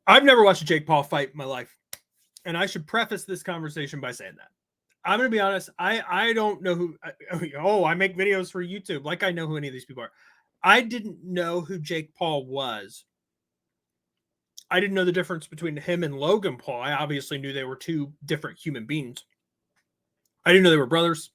I've never watched a Jake Paul fight in my life. And I should preface this conversation by saying that. I'm going to be honest. I don't know who. I make videos for YouTube. Like I know who any of these people are. I didn't know who Jake Paul was. I didn't know the difference between him and Logan Paul. I obviously knew they were two different human beings. I didn't know they were brothers.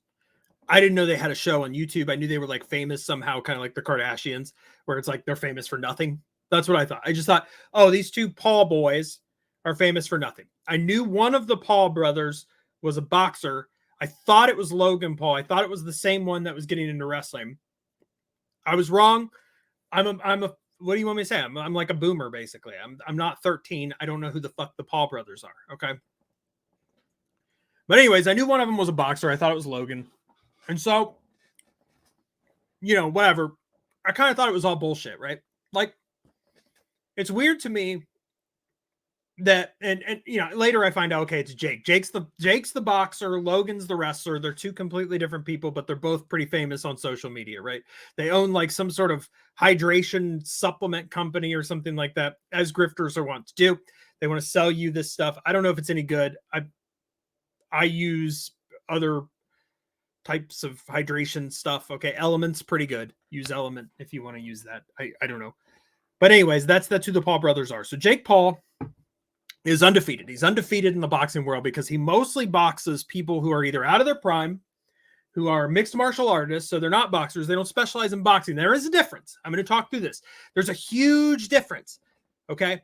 I didn't know they had a show on YouTube. I knew they were like famous somehow, kind of like the Kardashians, where it's like they're famous for nothing. That's what I thought. I just thought, oh, these two Paul boys are famous for nothing. I knew one of the Paul brothers was a boxer. I thought it was Logan Paul. I thought it was the same one that was getting into wrestling. I was wrong. I'm a what do you want me to say? I'm like a boomer, basically. I'm not 13. I don't know who the fuck the Paul brothers are. Okay. But anyways, I knew one of them was a boxer. I thought it was Logan. And so, whatever. I kind of thought it was all bullshit, right? Like, it's weird to me that, and later I find out, okay, it's Jake. Jake's the boxer, Logan's the wrestler. They're two completely different people, but they're both pretty famous on social media, right? They own like some sort of hydration supplement company or something like that, as grifters are wont to do. They want to sell you this stuff. I don't know if it's any good. I use other types of hydration stuff. Okay, Element's pretty good. Use Element if you want to use that. I don't know. But anyways, that's who the Paul brothers are. So Jake Paul is undefeated. He's undefeated in the boxing world because he mostly boxes people who are either out of their prime, who are mixed martial artists, so they're not boxers. They don't specialize in boxing. There is a difference. I'm going to talk through this. There's a huge difference. Okay.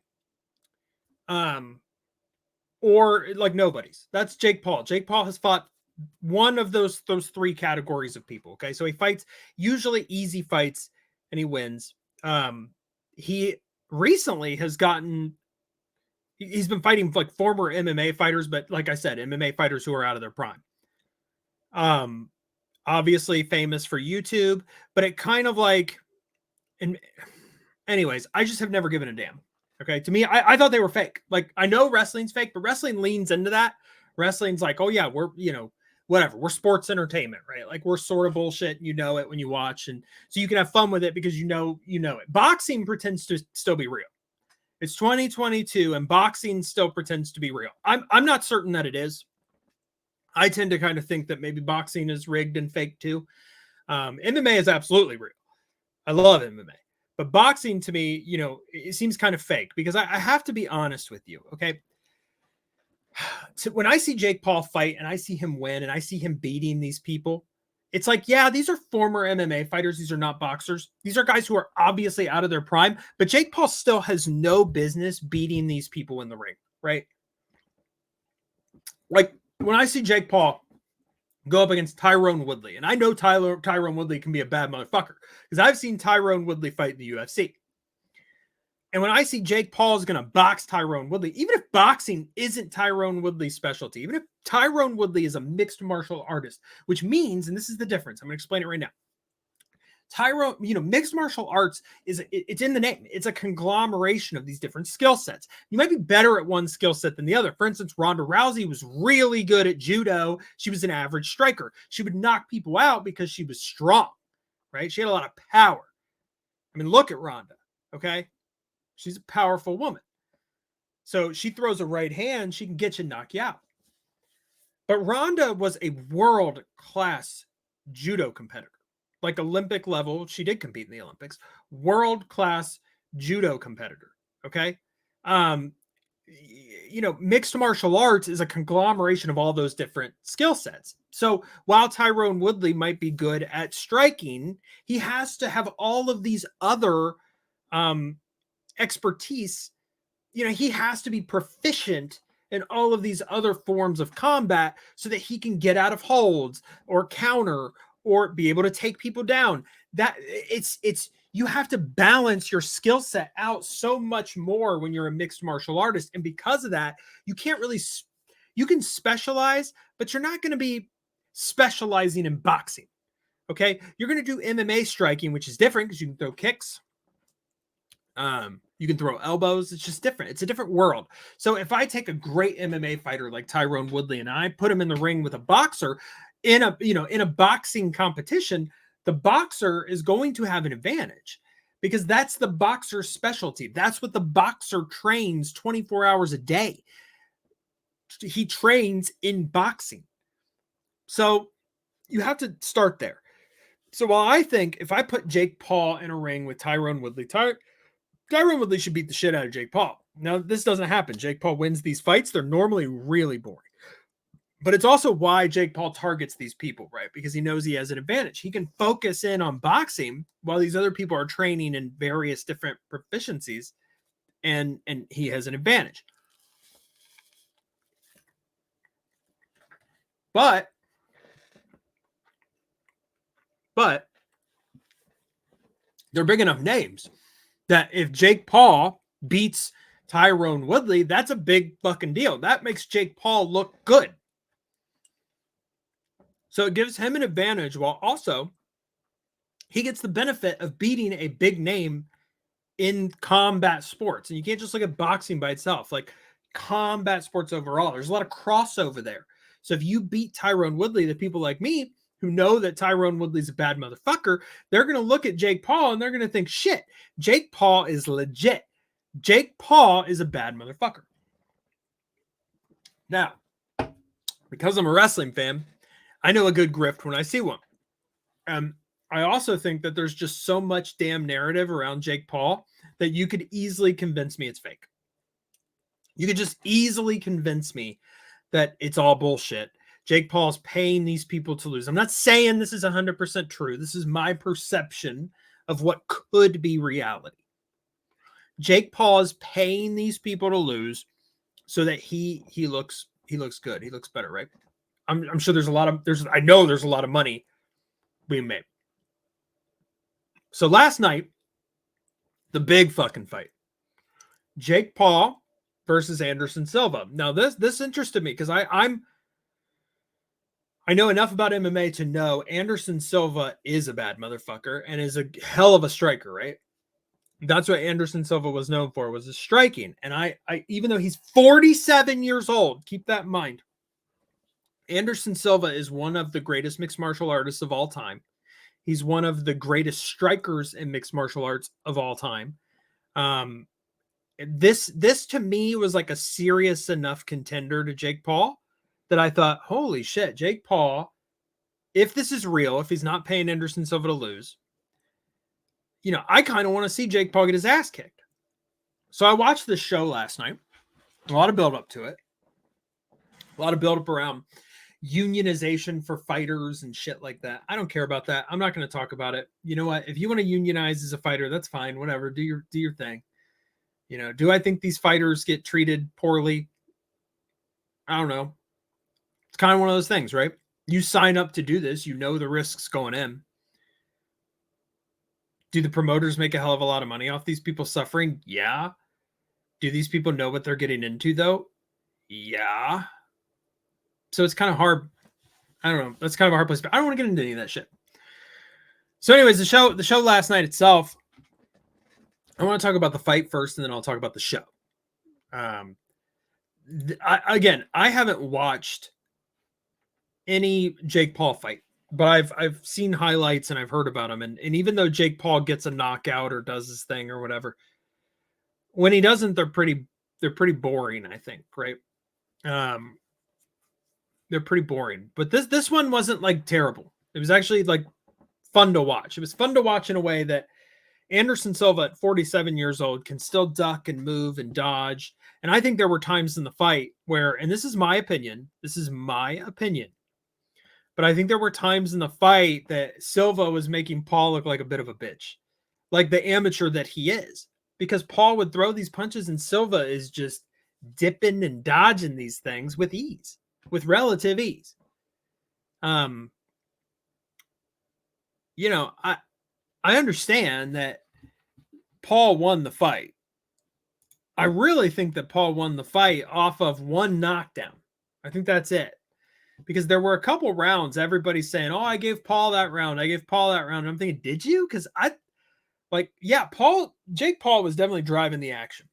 Or like nobody's. That's Jake Paul. Jake Paul has fought one of those three categories of people. Okay. So he fights usually easy fights and he wins. He recently has he's been fighting like former MMA fighters, but like I said, MMA fighters who are out of their prime. Obviously famous for YouTube, but it kind of like, and anyways, I just have never given a damn. Okay. To me, I thought they were fake. Like I know wrestling's fake, but wrestling leans into that. Wrestling's like, oh yeah, we're, whatever. We're sports entertainment, right? Like we're sort of bullshit. You know it when you watch. And so you can have fun with it because you know it. Boxing pretends to still be real. It's 2022 and boxing still pretends to be real. I'm not certain that it is. I tend to kind of think that maybe boxing is rigged and fake too. MMA is absolutely real. I love MMA. But boxing to me, it seems kind of fake because I have to be honest with you, okay? So when I see Jake Paul fight and I see him win and I see him beating these people, it's like, yeah, these are former MMA fighters. These are not boxers. These are guys who are obviously out of their prime, but Jake Paul still has no business beating these people in the ring, right? Like when I see Jake Paul go up against Tyrone Woodley, and I know Tyrone Woodley can be a bad motherfucker because I've seen Tyrone Woodley fight in the UFC. And when I see Jake Paul is going to box Tyrone Woodley, even if boxing isn't Tyrone Woodley's specialty, even if Tyrone Woodley is a mixed martial artist, which means, and this is the difference, I'm going to explain it right now. Tyrone, mixed martial arts it's in the name. It's a conglomeration of these different skill sets. You might be better at one skill set than the other. For instance, Ronda Rousey was really good at judo. She was an average striker. She would knock people out because she was strong, right? She had a lot of power. I mean, look at Ronda, okay? She's a powerful woman. So she throws a right hand, she can get you, knock you out. But Ronda was a world-class judo competitor. Like Olympic level, she did compete in the Olympics. World-class judo competitor, okay? Mixed martial arts is a conglomeration of all those different skill sets. So while Tyrone Woodley might be good at striking, he has to have all of these other expertise. He has to be proficient in all of these other forms of combat so that he can get out of holds or counter or be able to take people down. That it's you have to balance your skill set out so much more when you're a mixed martial artist. And because of that, you can specialize, but you're not going to be specializing in boxing. Okay. You're going to do MMA striking, which is different because you can throw kicks. You can throw elbows. It's just different. It's a different world. So if I take a great MMA fighter like Tyrone Woodley and I put him in the ring with a boxer in a boxing competition, the boxer is going to have an advantage because that's the boxer's specialty. That's what the boxer trains 24 hours a day. He trains in boxing. So you have to start there. So while I think if I put Jake Paul in a ring with Tyron Woodley, Tyron Woodley should beat the shit out of Jake Paul. Now, this doesn't happen. Jake Paul wins these fights. They're normally really boring. But it's also why Jake Paul targets these people, right? Because he knows he has an advantage. He can focus in on boxing while these other people are training in various different proficiencies, and he has an advantage. But they're big enough names that if Jake Paul beats Tyron Woodley, that's a big fucking deal. That makes Jake Paul look good. So it gives him an advantage while also he gets the benefit of beating a big name in combat sports. And you can't just look at boxing by itself, like combat sports overall. There's a lot of crossover there. So if you beat Tyron Woodley, the people like me who know that Tyron Woodley's a bad motherfucker, they're going to look at Jake Paul and they're going to think, shit, Jake Paul is legit. Jake Paul is a bad motherfucker. Now, because I'm a wrestling fan, I know a good grift when I see one. I also think that there's just so much damn narrative around Jake Paul that you could easily convince me it's fake. You could just easily convince me that it's all bullshit. Jake Paul's paying these people to lose. I'm not saying this is 100% true. This is my perception of what could be reality. Jake Paul is paying these people to lose so that he looks good. He looks better, right? I'm sure I know there's a lot of money being made. So last night, the big fucking fight. Jake Paul versus Anderson Silva. Now this interested me because I know enough about MMA to know Anderson Silva is a bad motherfucker and is a hell of a striker, right? That's what Anderson Silva was known for, was his striking. And I even though he's 47 years old, keep that in mind. Anderson Silva is one of the greatest mixed martial artists of all time. He's one of the greatest strikers in mixed martial arts of all time. This to me was like a serious enough contender to Jake Paul that I thought, holy shit, Jake Paul, if this is real, if he's not paying Anderson Silva to lose, I kind of want to see Jake Paul get his ass kicked. So I watched this show last night. A lot of build up to it. A lot of build up around unionization for fighters and shit like that. I don't care about that. I'm not going to talk about it. You know what? If you want to unionize as a fighter, that's fine. Whatever. Do your thing. Do I think these fighters get treated poorly? I don't know. It's kind of one of those things, right? You sign up to do this. You know the risks going in. Do the promoters make a hell of a lot of money off these people suffering? Yeah. Do these people know what they're getting into, though? Yeah. So it's kind of hard. I don't know. That's kind of a hard place. But I don't want to get into any of that shit. So anyways, the show last night itself, I want to talk about the fight first, and then I'll talk about the show. I haven't watched any Jake Paul fight, but I've seen highlights and I've heard about him. And even though Jake Paul gets a knockout or does his thing or whatever, when he doesn't, they're pretty boring, I think, right? They're pretty boring. But this one wasn't like terrible. It was actually like fun to watch. It was fun to watch in a way that Anderson Silva at 47 years old can still duck and move and dodge. And I think there were times in the fight where, and this is my opinion, but I think there were times in the fight that Silva was making Paul look like a bit of a bitch, like the amateur that he is, because Paul would throw these punches and Silva is just dipping and dodging these things with ease, with relative ease. I understand that Paul won the fight. I really think that Paul won the fight off of one knockdown. I think that's it. Because there were a couple rounds, everybody's saying, oh, I gave Paul that round. And I'm thinking, did you? Because Jake Paul was definitely driving the action.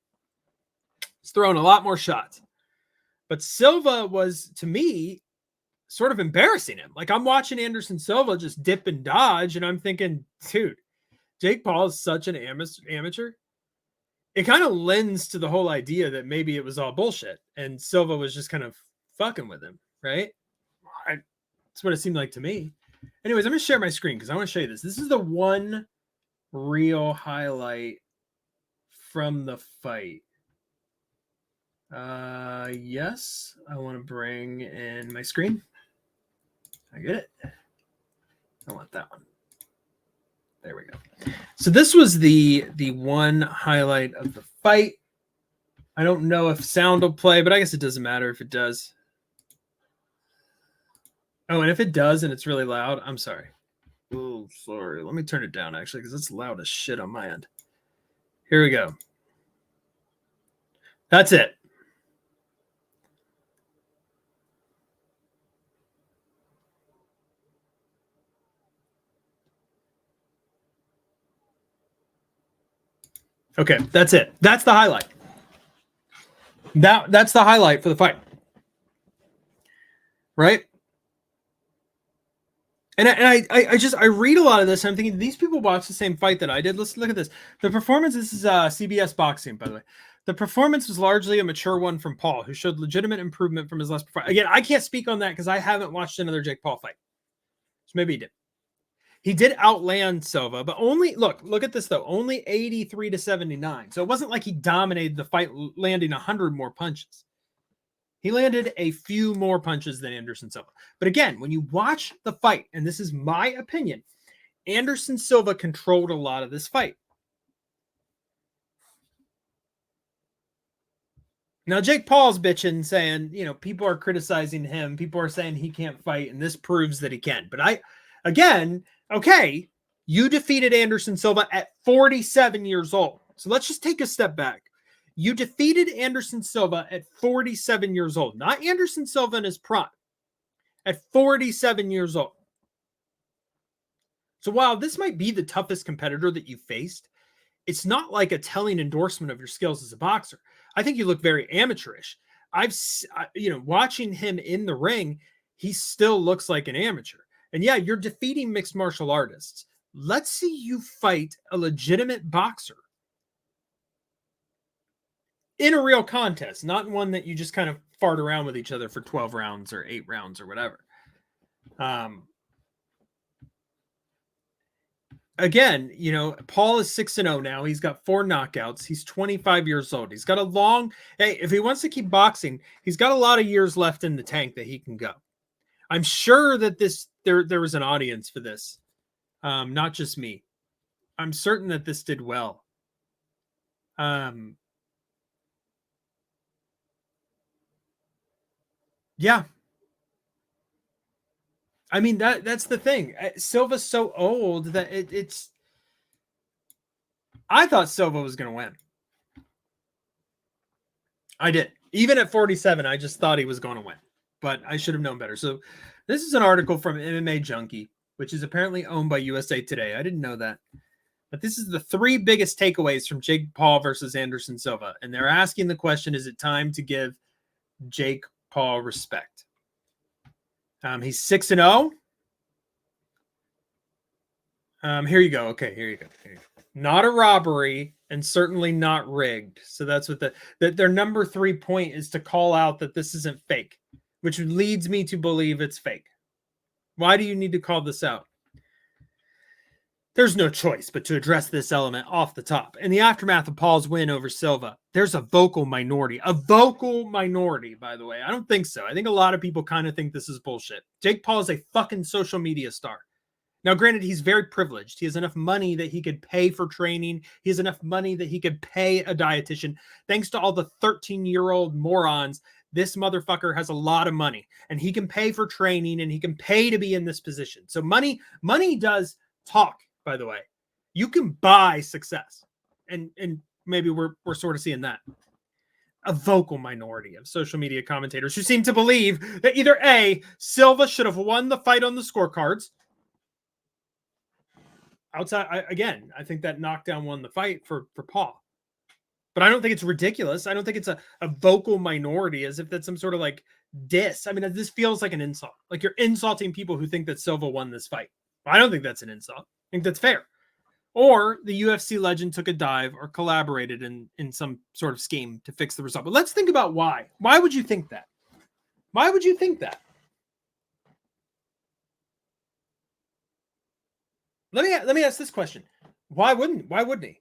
He's throwing a lot more shots. But Silva was, to me, sort of embarrassing him. Like, I'm watching Anderson Silva just dip and dodge, and I'm thinking, dude, Jake Paul is such an amateur. It kind of lends to the whole idea that maybe it was all bullshit and Silva was just kind of fucking with him, right? That's what it seemed like to me. Anyways, I'm going to share my screen because I want to show you this. This is the one real highlight from the fight. Yes, I want to bring in my screen. I get it. I want that one. There we go. So this was the one highlight of the fight. I don't know if sound will play, but I guess it doesn't matter if it does. Oh, and if it does and it's really loud, I'm sorry. Oh, sorry. Let me turn it down, actually, because it's loud as shit on my end. Here we go. That's it. Okay, that's it. That's the highlight. That's the highlight for the fight. Right? And I read a lot of this and I'm thinking these people watch the same fight that I did. Let's look at this. The performance, this is CBS Boxing, by the way. The performance was largely a mature one from Paul, who showed legitimate improvement from his last fight. Again, I can't speak on that because I haven't watched another Jake Paul fight. So maybe he did. He did outland Silva, but only look at this though, only 83-79. So it wasn't like he dominated the fight, landing 100 more punches. He landed a few more punches than Anderson Silva. But again, when you watch the fight, and this is my opinion, Anderson Silva controlled a lot of this fight. Now, Jake Paul's bitching, saying, people are criticizing him. People are saying he can't fight, and this proves that he can. But okay, you defeated Anderson Silva at 47 years old. So let's just take a step back. You defeated Anderson Silva at 47 years old, not Anderson Silva in his prime, at 47 years old. So while this might be the toughest competitor that you faced, it's not like a telling endorsement of your skills as a boxer. I think you look very amateurish. Watching him in the ring, he still looks like an amateur. And yeah, you're defeating mixed martial artists. Let's see you fight a legitimate boxer in a real contest, not one that you just kind of fart around with each other for 12 rounds or 8 rounds or whatever. Again, Paul is 6-0 now. He's got 4 knockouts. He's 25 years old. He's got if he wants to keep boxing, he's got a lot of years left in the tank that he can go. I'm sure that there was an audience for this, not just me. I'm certain that this did well. Yeah. I mean, that's the thing. Silva's so old that it's. I thought Silva was going to win. I did. Even at 47, I just thought he was going to win. But I should have known better. So this is an article from MMA Junkie, which is apparently owned by USA Today. I didn't know that. But this is the 3 biggest takeaways from Jake Paul versus Anderson Silva. And they're asking the question, is it time to give Jake Paul respect? He's 6-0. Here you go. Okay, here you go. Not a robbery and certainly not rigged. So that's what their number 3 point is, to call out that this isn't fake, which leads me to believe it's fake. Why do you need to call this out? There's no choice but to address this element off the top. In the aftermath of Paul's win over Silva, there's a vocal minority. A vocal minority, by the way. I don't think so. I think a lot of people kind of think this is bullshit. Jake Paul is a fucking social media star. Now, granted, he's very privileged. He has enough money that he could pay for training. He has enough money that he could pay a dietitian. Thanks to all the 13-year-old morons, this motherfucker has a lot of money. And he can pay for training, and he can pay to be in this position. So money does talk. By the way, you can buy success, and maybe we're sort of seeing that. A vocal minority of social media commentators who seem to believe that either A, Silva should have won the fight on the scorecards. I think that knockdown won the fight for Paul. But I don't think it's ridiculous. I don't think it's a vocal minority, as if that's some sort of like diss. I mean, this feels like an insult. Like you're insulting people who think that Silva won this fight. I don't think that's an insult. I think that's fair. or the UFC legend took a dive or collaborated in some sort of scheme to fix the result. But let's think about why. Why would you think that? Why would you think that? Let me ask this question. Why wouldn't he? Why wouldn't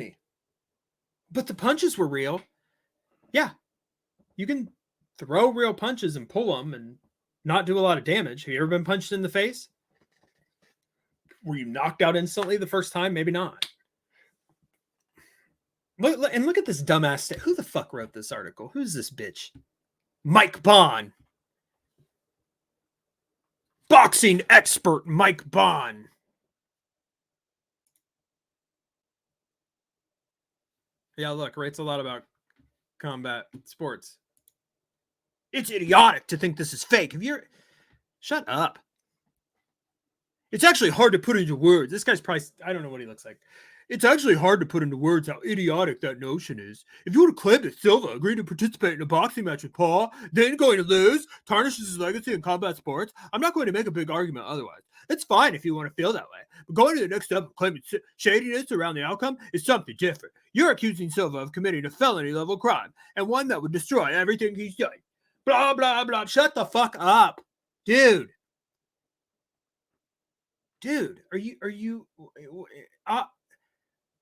he? But the punches were real. Yeah. You can throw real punches and pull them and not do a lot of damage. Have you ever been punched in the face? Were you knocked out instantly the first time? Maybe not. Look at this dumbass. Who the fuck wrote this article? Who's this bitch? Mike Bond. Boxing expert Mike Bond. Yeah, look, writes a lot about combat sports. It's idiotic to think this is fake. Shut up. It's actually hard to put into words. This guy's probably, I don't know what he looks like. It's actually hard to put into words how idiotic that notion is. If you were to claim that Silva agreed to participate in a boxing match with Paul, then going to lose, tarnishes his legacy in combat sports, I'm not going to make a big argument otherwise. It's fine if you want to feel that way. But going to the next step of claiming shadiness around the outcome is something different. You're accusing Silva of committing a felony-level crime, and one that would destroy everything he's done. Blah, blah, blah. Shut the fuck up. Dude, are you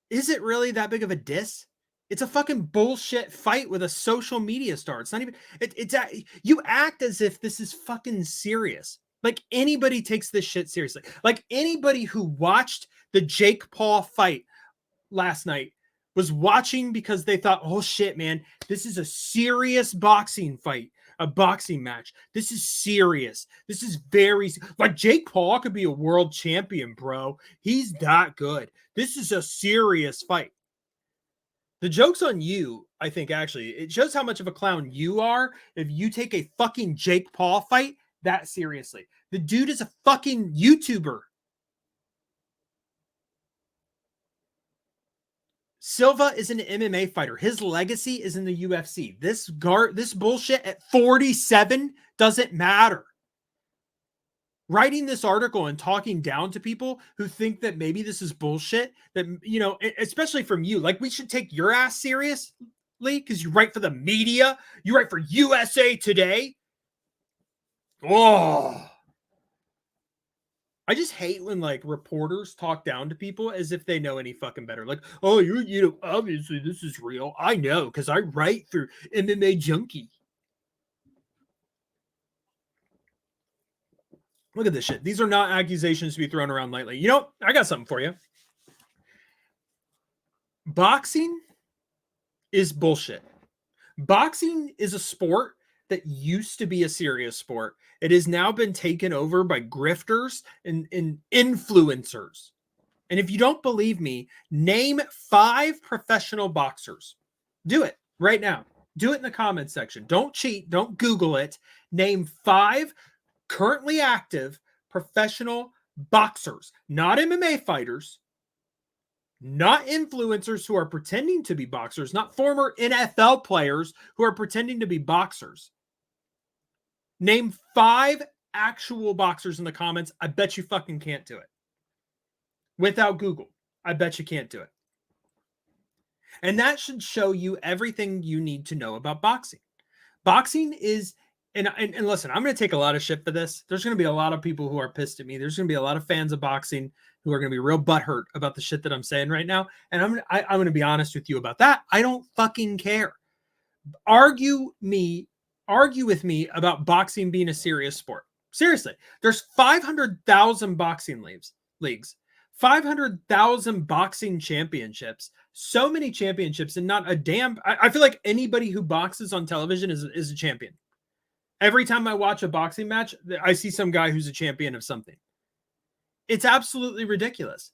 is it really that big of a diss? It's a fucking bullshit fight with a social media star. It's not even, you act as if this is fucking serious. Like anybody takes this shit seriously. Like anybody who watched the Jake Paul fight last night was watching because they thought, oh shit, man, this is a serious boxing fight. A boxing match. This is serious. This is very like Jake Paul could be a world champion, bro. He's that good. This is a serious fight. The joke's on you, I think, actually. It shows how much of a clown you are if you take a fucking Jake Paul fight that seriously. The dude is a fucking YouTuber. Silva is an MMA fighter. His legacy is in the UFC. This bullshit at 47 doesn't matter. Writing this article and talking down to people who think that maybe this is bullshit, that, you know, especially from you, like we should take your ass seriously because you write for the media. You write for USA Today. Oh, I just hate when like reporters talk down to people as if they know any fucking better. Like, oh, you know, obviously this is real. I know because I write for MMA Junkie. Look at this shit. These are not accusations to be thrown around lightly. You know, I got something for you. Boxing is bullshit. Boxing is a sport that used to be a serious sport. It has now been taken over by grifters and influencers. And if you don't believe me, name 5 professional boxers. Do it right now. Do it in the comments section. Don't cheat. Don't Google it. Name 5 currently active professional boxers, not MMA fighters, not influencers who are pretending to be boxers, not former NFL players who are pretending to be boxers. Name 5 actual boxers in the comments. I bet you fucking can't do it. Without Google, I bet you can't do it. And that should show you everything you need to know about boxing. Boxing is, and listen, I'm going to take a lot of shit for this. There's going to be a lot of people who are pissed at me. There's going to be a lot of fans of boxing who are going to be real butthurt about the shit that I'm saying right now. And I'm going to be honest with you about that. I don't fucking care. Argue with me about boxing being a serious sport. Seriously, there's 500,000 boxing leagues, 500,000 boxing championships, so many championships, and not a damn. I feel like anybody who boxes on television is a champion. Every time I watch a boxing match, I see some guy who's a champion of something. It's absolutely ridiculous.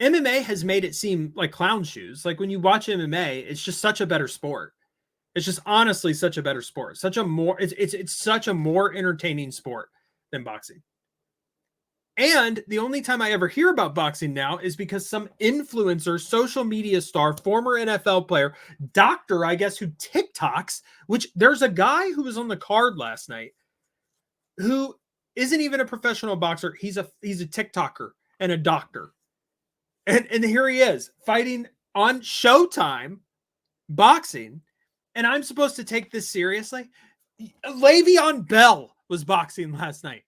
MMA has made it seem like clown shoes. Like when you watch MMA, it's just such a better sport. It's just honestly such a better sport. It's such a more entertaining sport than boxing. And the only time I ever hear about boxing now is because some influencer, social media star, former NFL player, doctor, I guess, who TikToks, which there's a guy who was on the card last night who isn't even a professional boxer. He's a TikToker and a doctor. And here he is fighting on Showtime boxing, and I'm supposed to take this seriously? Le'Veon Bell was boxing last night.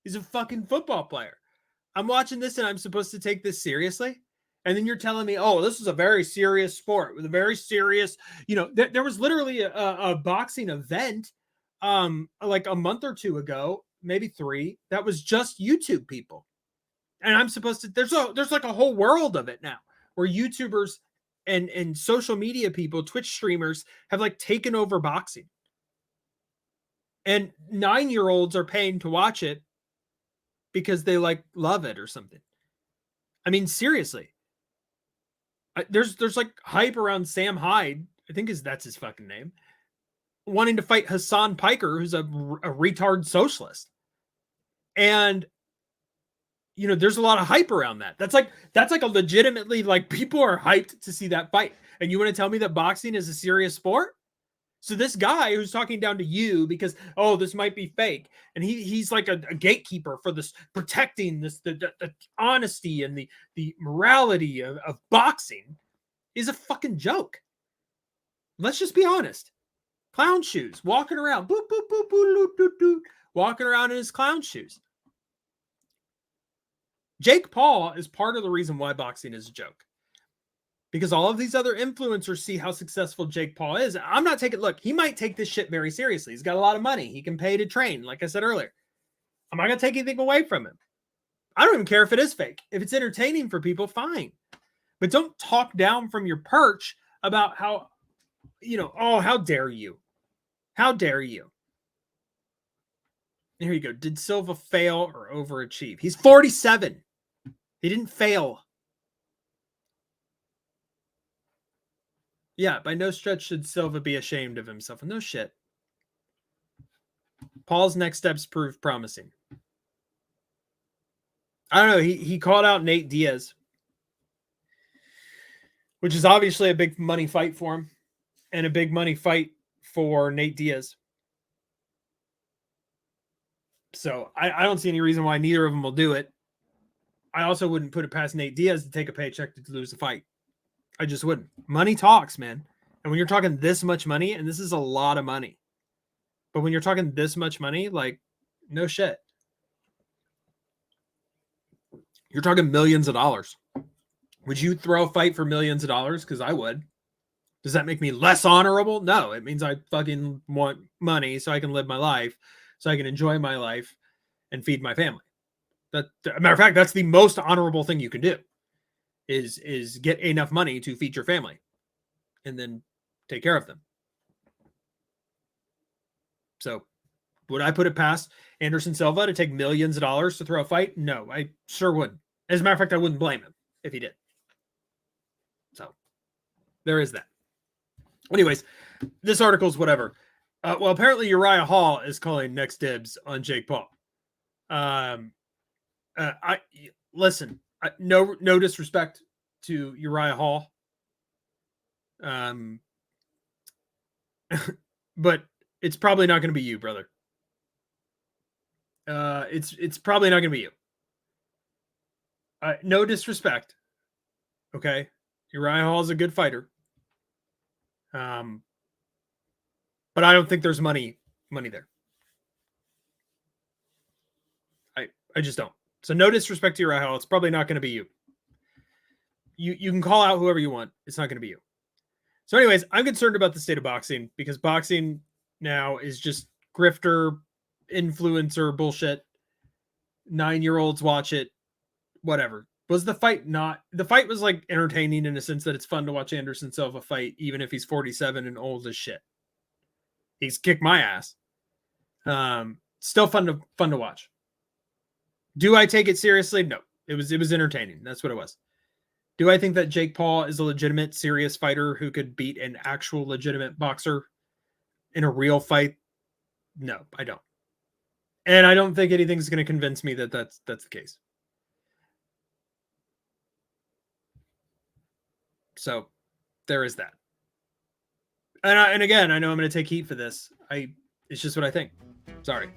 He's a fucking football player. I'm watching this and I'm supposed to take this seriously? And then you're telling me, oh, this is a very serious sport with a very serious, there was literally a boxing event like a month or two ago, maybe 3, that was just YouTube people. And I'm supposed to, there's like a whole world of it now where YouTubers and social media people, Twitch streamers have like taken over boxing. And 9-year-olds are paying to watch it because they like love it or something. I mean, seriously. There's like hype around Sam Hyde, I think that's his fucking name, wanting to fight Hassan Piker, who's a retard socialist. And there's a lot of hype around that. That's like a legitimately, like, people are hyped to see that fight. And you want to tell me that boxing is a serious sport? So this guy who's talking down to you because, oh, this might be fake, and he's like a gatekeeper for this, protecting this the honesty and the morality of boxing, is a fucking joke. Let's just be honest. Clown shoes, walking around, boop boop boop boop boop boop, walking around in his clown shoes. Jake Paul is part of the reason why boxing is a joke. Because all of these other influencers see how successful Jake Paul is. I'm not taking, look, he might take this shit very seriously. He's got a lot of money. He can pay to train, like I said earlier. I'm not going to take anything away from him. I don't even care if it is fake. If it's entertaining for people, fine. But don't talk down from your perch about how, oh, how dare you? How dare you? Here you go. Did Silva fail or overachieve? He's 47. He didn't fail. Yeah, by no stretch should Silva be ashamed of himself. No shit. Paul's next steps proved promising. I don't know. He called out Nate Diaz, which is obviously a big money fight for him and a big money fight for Nate Diaz. So I don't see any reason why neither of them will do it. I also wouldn't put it past Nate Diaz to take a paycheck to lose the fight. I just wouldn't. Money talks, man. And when you're talking this much money, and this is a lot of money, but when you're talking this much money, like, no shit. You're talking millions of dollars. Would you throw a fight for millions of dollars? Because I would. Does that make me less honorable? No, it means I fucking want money so I can live my life, so I can enjoy my life and feed my family. Matter of fact, that's the most honorable thing you can do. Is get enough money to feed your family and then take care of them. So would I put it past Anderson Silva to take millions of dollars to throw a fight? No, I sure wouldn't. As a matter of fact, I wouldn't blame him if he did. So there is that. Anyways, this article's whatever. Well, apparently Uriah Hall is calling next dibs on Jake Paul. Listen. No disrespect to Uriah Hall. But it's probably not going to be you, brother. It's probably not going to be you. No disrespect. Okay. Uriah Hall is a good fighter. But I don't think there's money there. I just don't. So no disrespect to Uriah Hall. It's probably not going to be you. You can call out whoever you want. It's not going to be you. So anyways, I'm concerned about the state of boxing because boxing now is just grifter, influencer bullshit. 9-year-olds watch it. Whatever. Was the fight not... The fight was like entertaining in a sense that it's fun to watch Anderson Silva fight even if he's 47 and old as shit. He's kicked my ass. Still fun to watch. Do I take it seriously? No. It was entertaining. That's what it was. Do I think that Jake Paul is a legitimate, serious fighter who could beat an actual legitimate boxer in a real fight? No, I don't. And I don't think anything's going to convince me that that's the case. So there is that. And again, I know I'm going to take heat for this. It's just what I think. Sorry.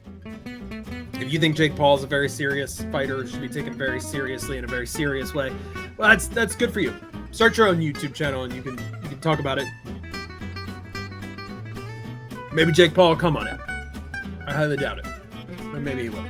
If you think Jake Paul is a very serious fighter, should be taken very seriously in a very serious way, well, that's good for you. Start your own YouTube channel and you can talk about it. Maybe Jake Paul will come on it. I highly doubt it, but maybe he will.